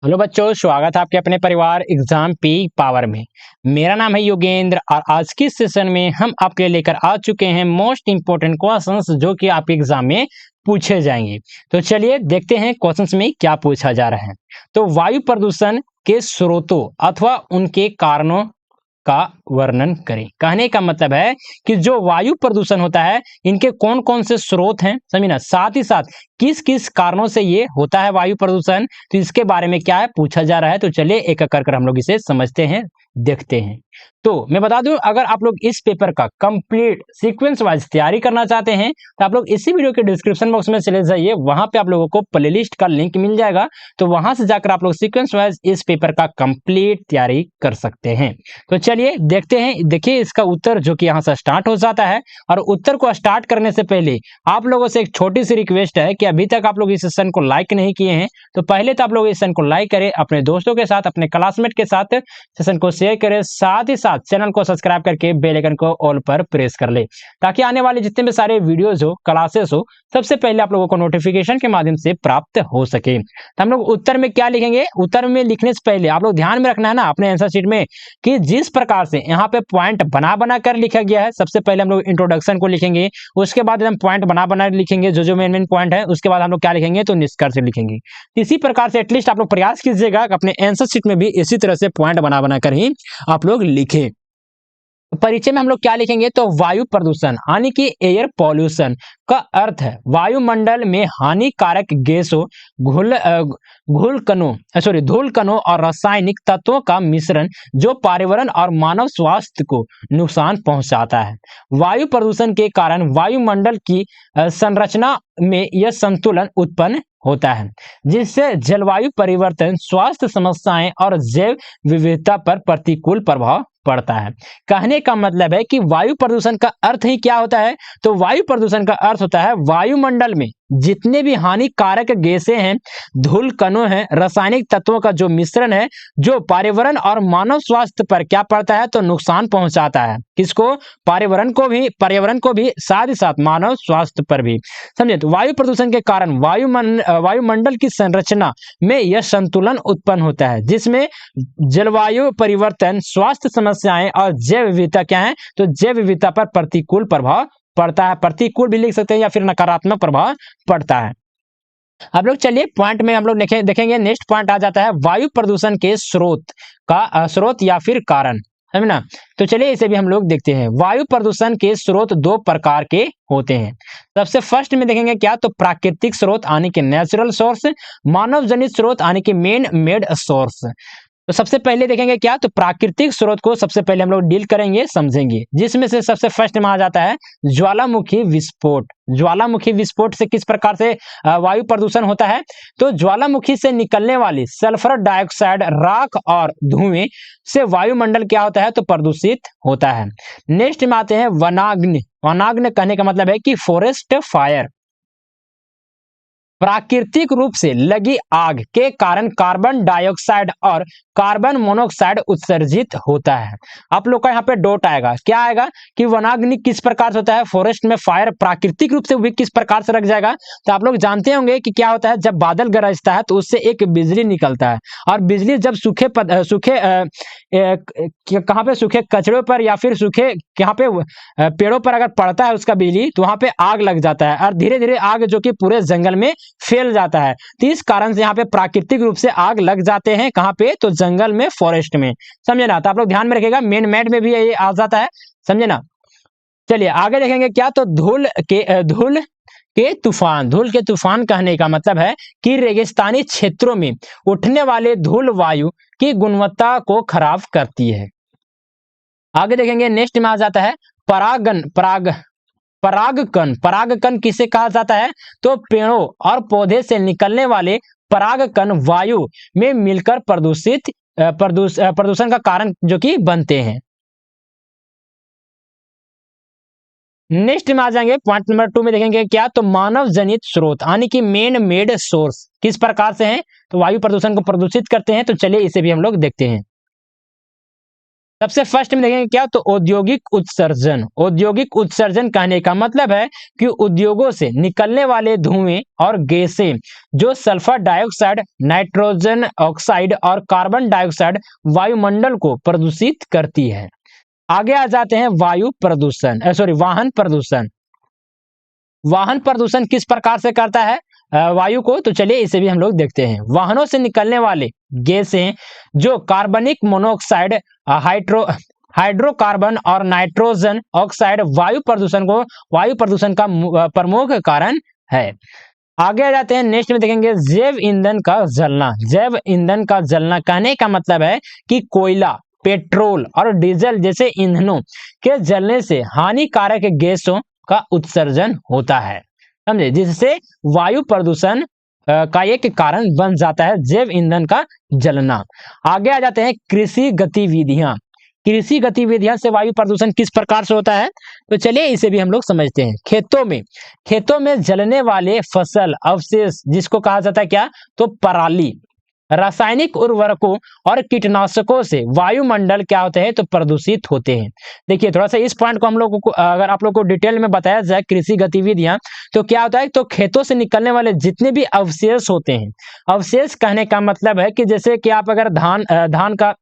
Hello बच्चों, स्वागत है आपके अपने परिवार एग्जाम पी पावर में। मेरा नाम है योगेंद्र और आज की सेशन में हम आपके लिए लेकर आ चुके हैं मोस्ट इंपोर्टेंट क्वेश्चंस जो कि आपके एग्जाम में पूछे जाएंगे। तो चलिए देखते हैं क्वेश्चंस में क्या पूछा जा रहा है। तो वायु प्रदूषण के स्रोतों अथवा उनके कारणों का वर्णन करें। कहने का मतलब है कि जो वायु प्रदूषण होता है इनके कौन कौन से स्रोत हैं, समझिए ना, साथ ही साथ किस किस कारणों से ये होता है वायु प्रदूषण, तो इसके बारे में क्या है पूछा जा रहा है। तो चलिए एक एक कर हम लोग इसे समझते हैं, देखते हैं। तो मैं बता दूं, अगर आप लोग इस पेपर का कंप्लीट सीक्वेंस वाइज तैयारी करना चाहते हैं तो आप लोग इसी वीडियो के डिस्क्रिप्शन बॉक्स में चले जाइए, वहां पे आप लोगों को प्लेलिस्ट का लिंक मिल जाएगा। तो वहां से जाकर आप लोग सीक्वेंस वाइज इस पेपर का कंप्लीट तैयारी कर सकते हैं। तो चलिए देखते हैं। देखिए इसका उत्तर जो कि यहाँ से स्टार्ट हो जाता है, और उत्तर को स्टार्ट करने से पहले आप लोगों से एक छोटी सी रिक्वेस्ट है कि अभी तक आप लोग इस सेशन को लाइक नहीं किए हैं तो पहले तो आप लोग इस सेशन को लाइक करें, अपने दोस्तों के साथ, अपने क्लासमेट के साथ सेशन को शेयर करें, साथ ही साथ चैनल को सब्सक्राइब करके बेल आइकन को ऑल पर प्रेस कर ले, ताकि आने वाले जितने भी सारे वीडियोज हो, क्लासेस हो, सबसे पहले आप लोगों को नोटिफिकेशन के माध्यम से प्राप्त हो सके। तो हम लोग उत्तर में क्या लिखेंगे, उत्तर में लिखने से पहले आप लोग ध्यान में रखना है ना अपने आंसर शीट में कि जिस प्रकार से यहाँ पे पॉइंट बना बना कर लिखा गया है, सबसे पहले हम लोग इंट्रोडक्शन को लिखेंगे, उसके बाद हम पॉइंट बना बना लिखेंगे जो मेन मेन पॉइंट है, उसके बाद हम लोग क्या लिखेंगे तो निष्कर्ष लिखेंगे। इसी प्रकार से एटलीस्ट आप लोग प्रयास कीजिएगा अपने आंसर शीट में भी इसी तरह से पॉइंट बना बना कर ही आप लोग लिखें। परिचय में हम लोग क्या लिखेंगे तो वायु प्रदूषण यानी कि एयर पॉल्यूशन का अर्थ है वायुमंडल में हानिकारक गैसों, धूल कणों और रासायनिक तत्वों का मिश्रण जो पर्यावरण और मानव स्वास्थ्य को नुकसान पहुंचाता है। वायु प्रदूषण के कारण वायुमंडल की संरचना में यह संतुलन उत्पन्न होता है, जिससे जलवायु परिवर्तन, स्वास्थ्य समस्याएं और जैव विविधता पर प्रतिकूल प्रभाव पड़ता है। कहने का मतलब है कि वायु प्रदूषण का अर्थ ही क्या होता है, तो वायु प्रदूषण का अर्थ होता है वायुमंडल में जितने भी हानिकारक गैसें हैं, धूल कणों हैं, रासायनिक तत्वों का जो मिश्रण है जो पर्यावरण और मानव स्वास्थ्य पर क्या पड़ता है तो नुकसान पहुंचाता है। किसको? पर्यावरण को भी साथ ही साथ मानव स्वास्थ्य पर भी। समझे? तो वायु प्रदूषण के कारण वायुमंडल की संरचना में यह संतुलन उत्पन्न होता है, जिसमें जलवायु परिवर्तन, स्वास्थ्य समस्याएं और जैव विविधता क्या है तो जैव विविधता पर प्रतिकूल प्रभाव पड़ता है। प्रतिकूल भी लिख सकते हैं या फिर नकारात्मक प्रभाव पड़ता है। अब लोग चलिए पॉइंट में हम लोग देखेंगे। नेक्स्ट पॉइंट आ जाता है वायु प्रदूषण के स्रोत या फिर कारण, है ना। तो चलिए इसे भी हम लोग देखते हैं। वायु प्रदूषण के स्रोत दो प्रकार के होते हैं। सबसे फर्स्ट में देखेंगे क्या तो प्राकृतिक स्रोत यानी कि नेचुरल सोर्स, मानव जनित स्रोत यानी कि मैन मेड सोर्स। तो सबसे पहले देखेंगे क्या तो प्राकृतिक स्रोत को सबसे पहले हम लोग डील करेंगे, समझेंगे, जिसमें से सबसे फर्स्ट में आ जाता है ज्वालामुखी विस्फोट। ज्वालामुखी विस्फोट से किस प्रकार से वायु प्रदूषण होता है तो ज्वालामुखी से निकलने वाली सल्फर डाइऑक्साइड, राख और धुएं से वायुमंडल क्या होता है तो प्रदूषित होता है। नेक्स्ट में आते हैं वनाग्नि। वनाग्नि कहने का मतलब है कि फॉरेस्ट फायर। प्राकृतिक रूप से लगी आग के कारण कार्बन डाइऑक्साइड और कार्बन मोनोऑक्साइड उत्सर्जित होता है। आप लोग का यहाँ पे डॉट आएगा, क्या आएगा कि वनाग्नि किस प्रकार से होता है, फॉरेस्ट में फायर प्राकृतिक रूप से भी किस प्रकार से रख जाएगा। तो आप लोग जानते होंगे कि क्या होता है, जब बादल गरजता है तो उससे एक बिजली निकलता है, और बिजली जब कहाँ पे सूखे कचड़ों पर या फिर सूखे यहाँ पे पेड़ों पर अगर पड़ता है उसका बिजली, तो वहां पे आग लग जाता है और धीरे धीरे आग जो कि पूरे जंगल में फैल जाता है। तो इस कारण से यहाँ पे प्राकृतिक रूप से आग लग जाते हैं, कहाँ पे तो जंगल में, फॉरेस्ट में। समझे ना। तो आप लोग ध्यान में रखिएगा, मेन मेड में भी ये आ जाता है, समझे ना। चलिए आगे देखेंगे क्या तो धूल के तूफान कहने का मतलब है कि रेगिस्तानी क्षेत्रों में उठने वाले धूल वायु की गुणवत्ता को खराब करती है। आगे देखेंगे नेक्स्ट में आ जाता है परागकण किसे कहा जाता है तो पेड़ों और पौधे से निकलने वाले परागकण वायु में मिलकर प्रदूषण का कारण जो कि बनते हैं। नेक्स्ट में आ जाएंगे पॉइंट नंबर 2 में देखेंगे क्या तो मानव जनित स्रोत यानी कि मेन मेड सोर्स किस प्रकार से हैं तो वायु प्रदूषण को प्रदूषित करते हैं। तो चलिए इसे भी हम लोग देखते हैं। सबसे फर्स्ट में देखेंगे क्या, तो औद्योगिक उत्सर्जन। औद्योगिक उत्सर्जन कहने का मतलब है कि उद्योगों से निकलने वाले धुएं और गैसें जो सल्फर डाइऑक्साइड, नाइट्रोजन ऑक्साइड और कार्बन डाइऑक्साइड वायुमंडल को प्रदूषित करती है। आगे आ जाते हैं वायु प्रदूषण, सॉरी वाहन प्रदूषण। वाहन प्रदूषण किस प्रकार से करता है वायु को, तो चलिए इसे भी हम लोग देखते हैं। वाहनों से निकलने वाले गैसें जो कार्बनिक मोनोऑक्साइड, हाइड्रो हाइड्रोकार्बन और नाइट्रोजन ऑक्साइड वायु प्रदूषण का प्रमुख कारण है। आगे आ जाते हैं, नेक्स्ट में देखेंगे जैव ईंधन का जलना। जैव ईंधन का जलना कहने का मतलब है कि कोयला, पेट्रोल और डीजल जैसे ईंधनों के जलने से हानिकारक गैसों का उत्सर्जन होता है, समझे, जिससे वायु प्रदूषण का एक कारण बन जाता है जैव ईंधन का जलना। आगे आ जाते हैं कृषि गतिविधियां। कृषि गतिविधियां से वायु प्रदूषण किस प्रकार से होता है, तो चलिए इसे भी हम लोग समझते हैं। खेतों में जलने वाले फसल अवशेष जिसको कहा जाता है क्या, तो पराली, रासायनिक उर्वरकों और कीटनाशकों से वायुमंडल क्या होते हैं, तो प्रदूषित होते हैं। देखिए थोड़ा सा इस पॉइंट को हम लोगों को अगर आप लोग को डिटेल में बताया जाए, कृषि गतिविधियां, तो क्या होता है, तो खेतों से निकलने वाले जितने भी अवशेष होते हैं, अवशेष कहने का मतलब है कि जैसे कि आप अगर धान का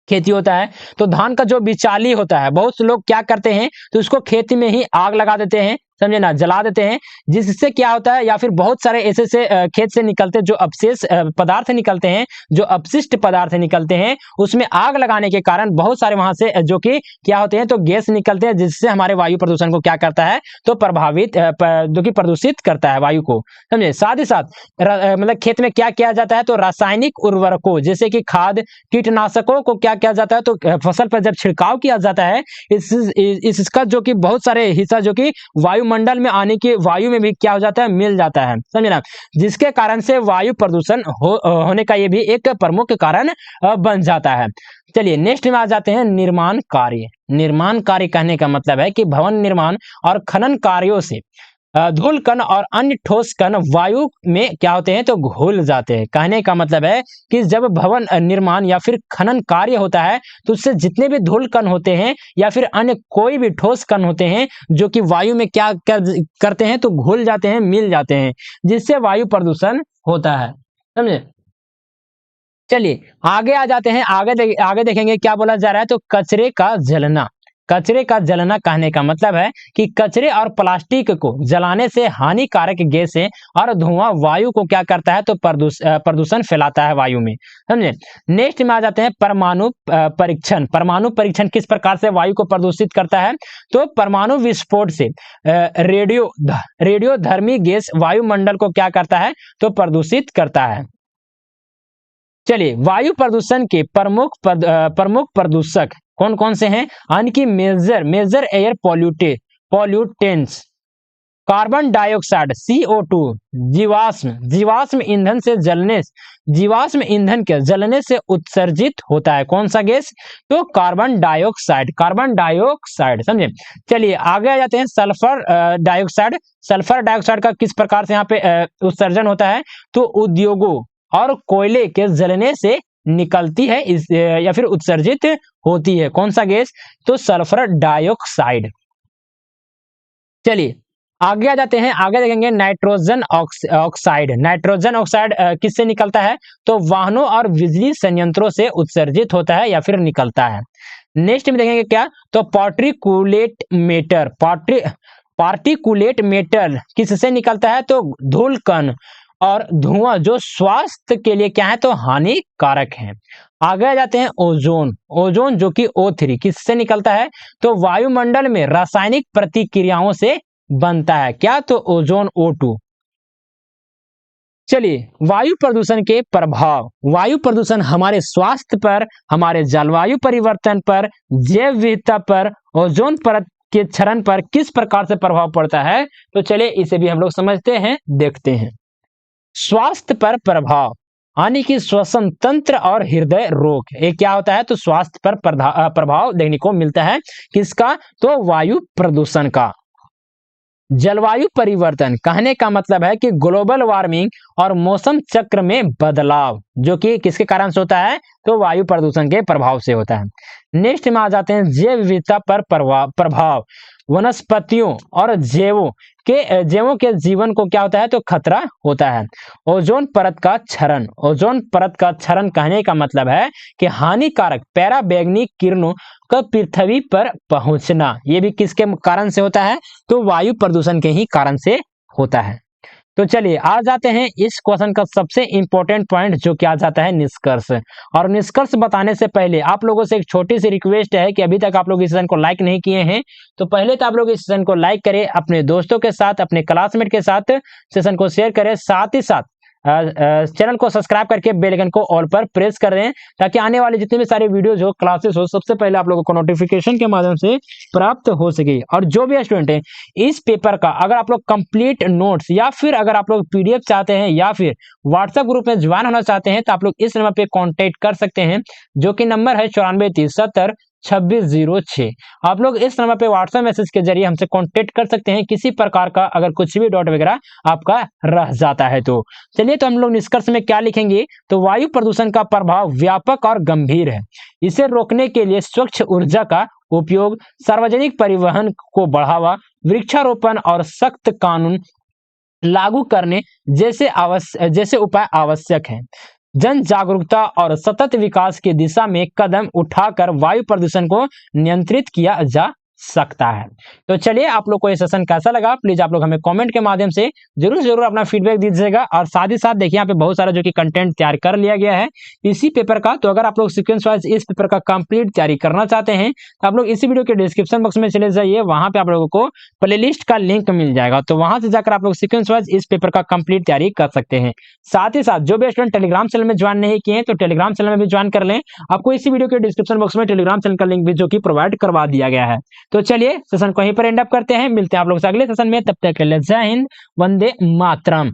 खेती होता है, तो धान का जो बिचाली होता है, बहुत से लोग क्या करते हैं, तो उसको खेत में ही आग लगा देते हैं, समझे ना, जला देते हैं, जिससे क्या होता है, या फिर बहुत सारे ऐसे से खेत से निकलते जो अवशेष पदार्थ निकलते हैं, जो अपशिष्ट पदार्थ निकलते हैं, उसमें आग लगाने के कारण बहुत सारे वहां से जो कि क्या होते हैं, तो गैस निकलते हैं, जिससे हमारे वायु प्रदूषण को क्या करता है, तो जो कि प्रदूषित करता है वायु को, समझे। साथ ही साथ मतलब खेत में क्या किया जाता है, तो रासायनिक उर्वरकों जैसे कि खाद, कीटनाशकों को क्या किया जाता है, तो फसल पर जब छिड़काव किया जाता है, इसका जो कि बहुत सारे हिस्सा जो कि वायुमंडल में आने की वायु में भी क्या हो जाता है, मिल जाता है, समझे ना, जिसके कारण से वायु प्रदूषण होने का ये भी एक प्रमुख कारण बन जाता है। चलिए नेक्स्ट में आ जाते हैं निर्माण कार्य। निर्माण कार्य कहने का मतलब है कि भवन निर्माण और खनन कार्यों से धूल कण और अन्य ठोस कण वायु में क्या होते हैं, तो घुल जाते हैं। कहने का मतलब है कि जब भवन निर्माण या फिर खनन कार्य होता है, तो उससे जितने भी धूल कण होते हैं या फिर अन्य कोई भी ठोस कण होते हैं, जो कि वायु में क्या करते हैं, तो घुल जाते हैं, मिल जाते हैं, जिससे वायु प्रदूषण होता है, समझे। चलिए आगे आ जाते हैं, आगे देखेंगे क्या बोला जा रहा है, तो कचरे का जलना। कचरे का जलना कहने का मतलब है कि कचरे और प्लास्टिक को जलाने से हानिकारक गैसें और धुआं वायु को क्या करता है, तो प्रदूषण फैलाता है वायु में, समझे। नेक्स्ट में आ जाते हैं परमाणु परीक्षण। परमाणु परीक्षण किस प्रकार से वायु को प्रदूषित करता है, तो परमाणु विस्फोट से रेडियोधर्मी गैस वायुमंडल को क्या करता है, तो प्रदूषित करता है। चलिए वायु प्रदूषण के प्रमुख प्रदूषक कौन कौन से हैं, यानी कि major air pollutants, carbon dioxide CO2, जीवाश्म ईंधन के जलने से उत्सर्जित होता है कौन सा गैस, तो कार्बन डाइऑक्साइड, समझे। चलिए आगे आ जाते हैं सल्फर डाइऑक्साइड। सल्फर डाइऑक्साइड का किस प्रकार से यहाँ पे उत्सर्जन होता है, तो उद्योगों और कोयले के जलने से निकलती है या फिर उत्सर्जित होती है कौन सा गैस, तो सल्फर डाइऑक्साइड। चलिए आगे आ जाते हैं, आगे देखेंगे नाइट्रोजन ऑक्साइड। नाइट्रोजन ऑक्साइड किससे निकलता है, तो वाहनों और बिजली संयंत्रों से उत्सर्जित होता है या फिर निकलता है। नेक्स्ट में देखेंगे क्या, तो पार्टिकुलेट मेटर किससे निकलता है, तो धूल कण और धुआं जो स्वास्थ्य के लिए क्या है, तो हानिकारक है। आगे आ जाते हैं ओजोन जो कि O3 किससे निकलता है, तो वायुमंडल में रासायनिक प्रतिक्रियाओं से बनता है क्या, तो ओजोन O2। चलिए वायु प्रदूषण के प्रभाव। वायु प्रदूषण हमारे स्वास्थ्य पर, हमारे जलवायु परिवर्तन पर, जैव विविधता पर, ओजोन परत के क्षरण पर किस प्रकार से प्रभाव पड़ता है, तो चलिए इसे भी हम लोग समझते हैं, देखते हैं। स्वास्थ्य पर प्रभाव, यानी कि श्वसन तंत्र और हृदय रोग, ये क्या होता है, तो स्वास्थ्य पर प्रभाव देखने को मिलता है किसका, तो वायु प्रदूषण का। जलवायु परिवर्तन कहने का मतलब है कि ग्लोबल वार्मिंग और मौसम चक्र में बदलाव, जो कि किसके कारण से होता है, तो वायु प्रदूषण के प्रभाव से होता है। नेक्स्ट में आ जाते हैं जैव विविधता पर प्रभाव। वनस्पतियों और जैवों के जीवन को क्या होता है, तो खतरा होता है। ओजोन परत का क्षरण, ओजोन परत का क्षरण कहने का मतलब है कि हानिकारक पराबैंगनी किरणों का पृथ्वी पर पहुंचना, ये भी किसके कारण से होता है, तो वायु प्रदूषण के ही कारण से होता है। तो चलिए आ जाते हैं इस क्वेश्चन का सबसे इंपॉर्टेंट पॉइंट, जो कि आ जाता है निष्कर्ष। और निष्कर्ष बताने से पहले आप लोगों से एक छोटी सी रिक्वेस्ट है कि अभी तक आप लोग इस सेशन को लाइक नहीं किए हैं, तो पहले तो आप लोग इस सेशन को लाइक करें, अपने दोस्तों के साथ, अपने क्लासमेट के साथ सेशन को शेयर करें, साथ ही साथ चैनल को सब्सक्राइब करके बेल आइकन को ऑल पर प्रेस कर दें, ताकि आने वाले जितने भी सारे वीडियोज हो, क्लासेस हो, सबसे पहले आप लोगों को नोटिफिकेशन के माध्यम से प्राप्त हो सके। और जो भी स्टूडेंट है इस पेपर का अगर आप लोग कंप्लीट नोट्स या फिर अगर आप लोग पीडीएफ चाहते हैं या फिर व्हाट्सएप ग्रुप में ज्वाइन होना चाहते हैं, तो आप लोग इस नंबर पे कॉन्टेक्ट कर सकते हैं, जो कि नंबर है 9430702606। आप लोग इस नंबर पे व्हाट्सएप मैसेज के जरिए हमसे कांटेक्ट कर सकते हैं, किसी प्रकार का अगर कुछ भी डाउट वगैरह आपका रह जाता है तो। चलिए तो हम लोग निष्कर्ष में क्या लिखेंगे, तो वायु प्रदूषण का प्रभाव व्यापक और गंभीर है। इसे रोकने के लिए स्वच्छ ऊर्जा का उपयोग, सार्वजनिक परिवहन को बढ़ावा, वृक्षारोपण और सख्त कानून लागू करने जैसे उपाय आवश्यक हैं। जन जागरूकता और सतत विकास की दिशा में कदम उठाकर वायु प्रदूषण को नियंत्रित किया जा सकता है। तो चलिए आप लोग को ये सेशन कैसा लगा, प्लीज आप लोग हमें कमेंट के माध्यम से जरूर अपना फीडबैक दीजिएगा। और साथ ही साथ देखिए यहाँ पे बहुत सारा जो कि कंटेंट तैयार कर लिया गया है इसी पेपर का, तो अगर आप लोग सीक्वेंस वाइज इस पेपर का कंप्लीट तैयारी करना चाहते हैं तो आप लोग इसी वीडियो के डिस्क्रिप्शन बॉक्स में चले जाइए, वहां पे आप लोगों को प्लेलिस्ट का लिंक मिल जाएगा, तो वहां से जाकर आप लोग सीक्वेंस वाइज इस पेपर का कंप्लीट तैयारी कर सकते हैं। साथ ही साथ जो भी स्टूडेंट टेलीग्राम चैनल में ज्वाइन नहीं किए हैं, तो टेलीग्राम चैनल में भी ज्वाइन कर लें, आपको इसी वीडियो के डिस्क्रिप्शन बॉक्स में टेलीग्राम चैनल का लिंक भी जो कि प्रोवाइड करवा दिया गया है। तो चलिए सेशन को यहीं पर एंड अप करते हैं, मिलते हैं आप लोग से अगले सेशन में, तब तक के लिए जय हिंद, वंदे मातरम।